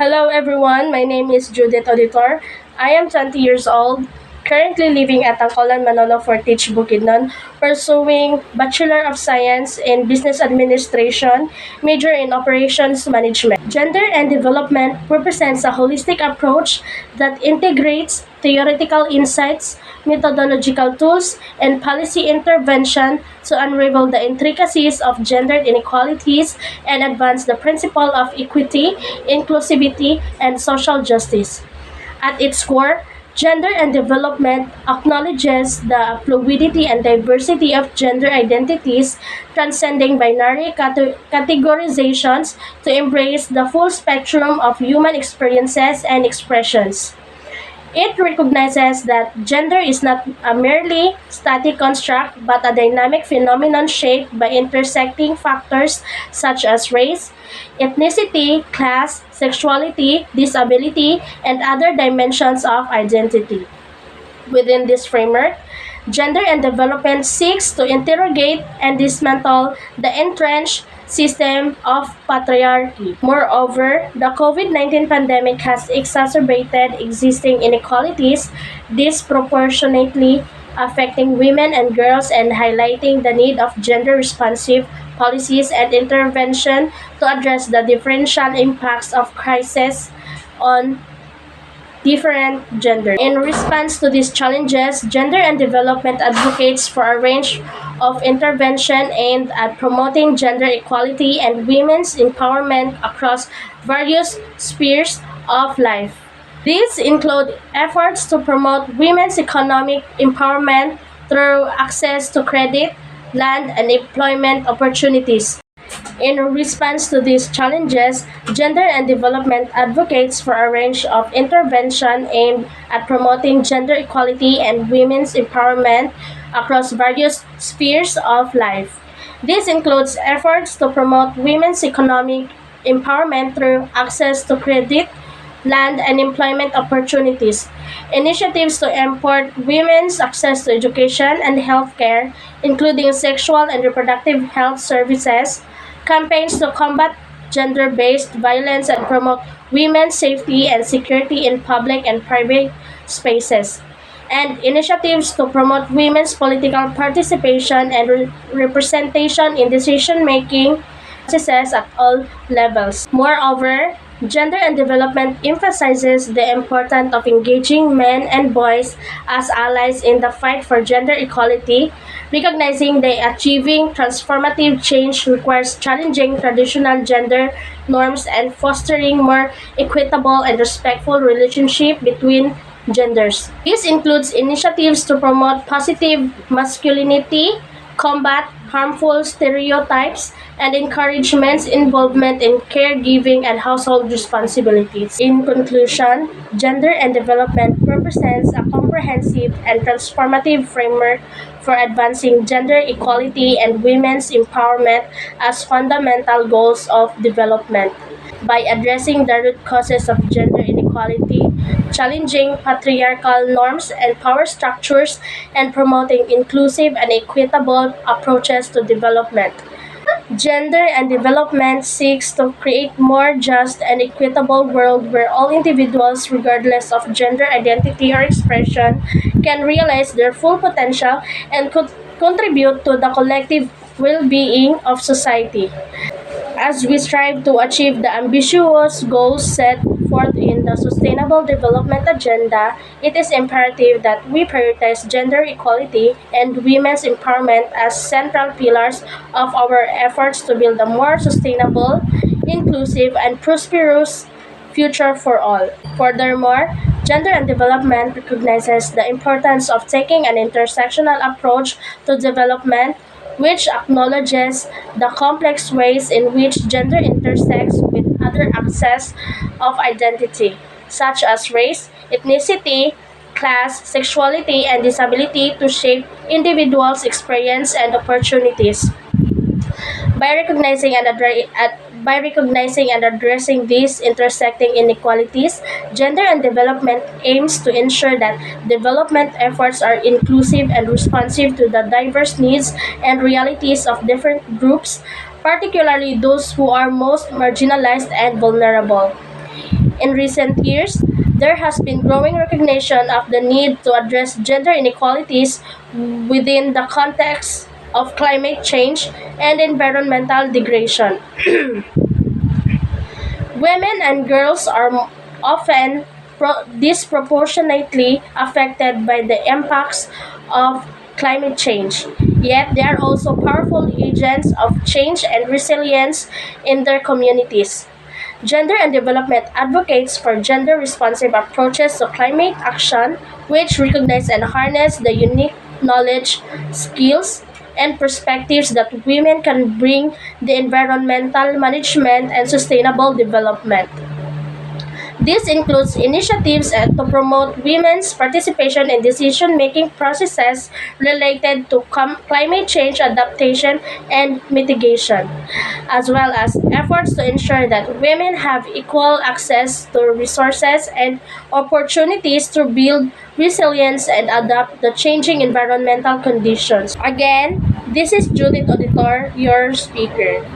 Hello everyone, my name is Judith Auditor. I am 20 years old, currently living at Tangkolan, Manolo Fortich, Bukidnon, pursuing Bachelor of Science in Business Administration, major in Operations Management. Gender and development represents a holistic approach that integrates theoretical insights, methodological tools, and policy intervention to unravel the intricacies of gender inequalities and advance the principle of equity, inclusivity, and social justice. At its core, gender and development acknowledges the fluidity and diversity of gender identities, transcending binary categorizations to embrace the full spectrum of human experiences and expressions. It recognizes that gender is not a merely static construct but a dynamic phenomenon shaped by intersecting factors such as race, ethnicity, class, sexuality, disability, and other dimensions of identity. Within this framework, gender and development seeks to interrogate and dismantle the entrenched system of patriarchy. Moreover, the COVID-19 pandemic has exacerbated existing inequalities, disproportionately affecting women and girls and highlighting the need of gender-responsive policies and intervention to address the differential impacts of crisis on different genders. In response to these challenges, Gender and Development advocates for a range of intervention aimed at promoting gender equality and women's empowerment across various spheres of life. These include efforts to promote women's economic empowerment through access to credit, land, and employment opportunities. In response to these challenges, Gender and Development advocates for a range of intervention aimed at promoting gender equality and women's empowerment across various spheres of life. This includes efforts to promote women's economic empowerment through access to credit, land, and employment opportunities, initiatives to import women's access to education and healthcare, including sexual and reproductive health services, campaigns to combat gender-based violence and promote women's safety and security in public and private spaces, and initiatives to promote women's political participation and representation in decision-making processes at all levels. Moreover, Gender and Development emphasizes the importance of engaging men and boys as allies in the fight for gender equality, recognizing that achieving transformative change requires challenging traditional gender norms and fostering more equitable and respectful relationship between genders. This includes initiatives to promote positive masculinity, combat harmful stereotypes, and encourage men's involvement in caregiving and household responsibilities. In conclusion, Gender and Development represents a comprehensive and transformative framework for advancing gender equality and women's empowerment as fundamental goals of development. By addressing the root causes of gender inequality, challenging patriarchal norms and power structures, and promoting inclusive and equitable approaches to development. Gender and Development seeks to create more just and equitable world where all individuals, regardless of gender identity or expression, can realize their full potential and could contribute to the collective well-being of society. As we strive to achieve the ambitious goals set forth in the Sustainable Development Agenda, it is imperative that we prioritize gender equality and women's empowerment as central pillars of our efforts to build a more sustainable, inclusive, and prosperous future for all. Furthermore, Gender and Development recognizes the importance of taking an intersectional approach to development which acknowledges the complex ways in which gender intersects with other aspects of identity, such as race, ethnicity, class, sexuality, and disability to shape individuals' experience and opportunities. By recognizing and addressing these intersecting inequalities, Gender and Development aims to ensure that development efforts are inclusive and responsive to the diverse needs and realities of different groups, particularly those who are most marginalized and vulnerable. In recent years, there has been growing recognition of the need to address gender inequalities within the context of climate change and environmental degradation. Women and girls are often disproportionately affected by the impacts of climate change, yet they are also powerful agents of change and resilience in their communities. Gender and Development advocates for gender responsive approaches to climate action, which recognize and harness the unique knowledge, skills, and perspectives that women can bring the environmental management and sustainable development. This includes initiatives to promote women's participation in decision making processes related to climate change adaptation and mitigation, as well as efforts to ensure that women have equal access to resources and opportunities to build resilience and adapt to changing environmental conditions. Again, this is Judith Auditor, your speaker.